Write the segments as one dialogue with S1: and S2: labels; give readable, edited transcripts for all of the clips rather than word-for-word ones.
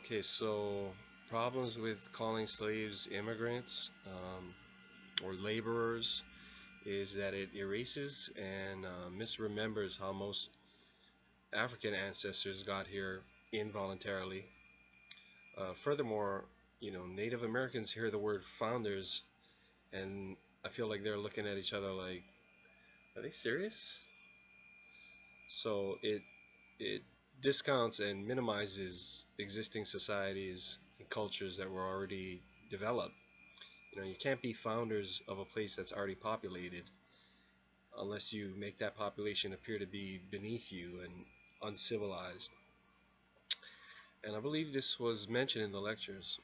S1: Okay, so problems with calling slaves immigrants or laborers is that it erases and misremembers how most African ancestors got here involuntarily. Furthermore, Native Americans hear the word founders and I feel like they're looking at each other like, are they serious? So it discounts and minimizes existing societies and cultures that were already developed. You can't be founders of a place that's already populated unless you make that population appear to be beneath you and uncivilized. And I believe this was mentioned in the lectures.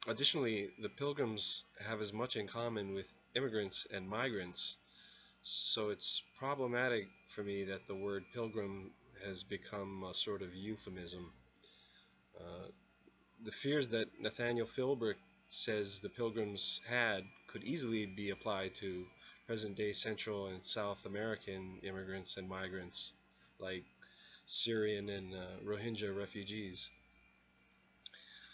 S1: Additionally, the pilgrims have as much in common with immigrants and migrants, so it's problematic for me that the word pilgrim has become a sort of euphemism. Uh, the fears that Nathaniel Philbrick says the pilgrims had could easily be applied to present-day Central and South American immigrants and migrants, like Syrian and Rohingya refugees.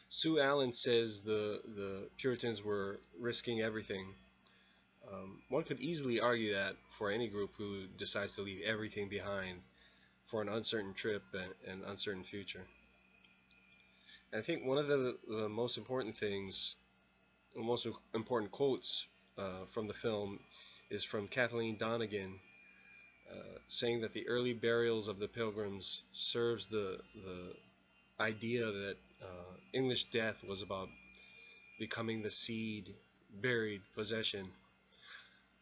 S1: Sue Allen says the Puritans were risking everything. One could easily argue that for any group who decides to leave everything behind for an uncertain trip and uncertain future. And I think one of the most important things, the most important quotes from the film is from Kathleen Donegan, saying that the early burials of the pilgrims serves the idea that English death was about becoming the seed, buried possession.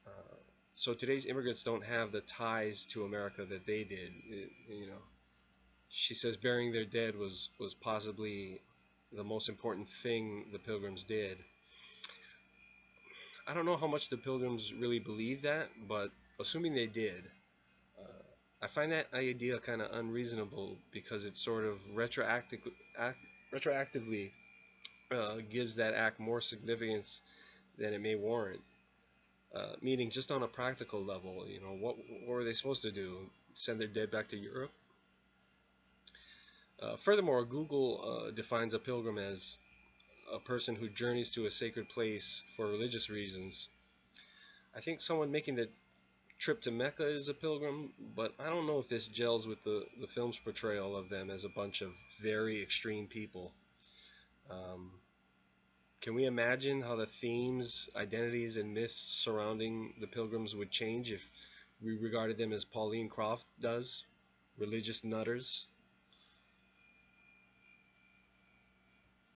S1: Uh, so today's immigrants don't have the ties to America that they did. She says burying their dead was possibly the most important thing the pilgrims did. I don't know how much the pilgrims really believe that, but assuming they did, uh, I find that idea kind of unreasonable because it sort of retroactively gives that act more significance than it may warrant. Meaning, just on a practical level, what were they supposed to do? Send their dead back to Europe? Furthermore, Google defines a pilgrim as a person who journeys to a sacred place for religious reasons. I think someone making the trip to Mecca is a pilgrim, but I don't know if this gels with the film's portrayal of them as a bunch of very extreme people. Um, can we imagine how the themes, identities, and myths surrounding the pilgrims would change if we regarded them as Pauline Croft does, religious nutters?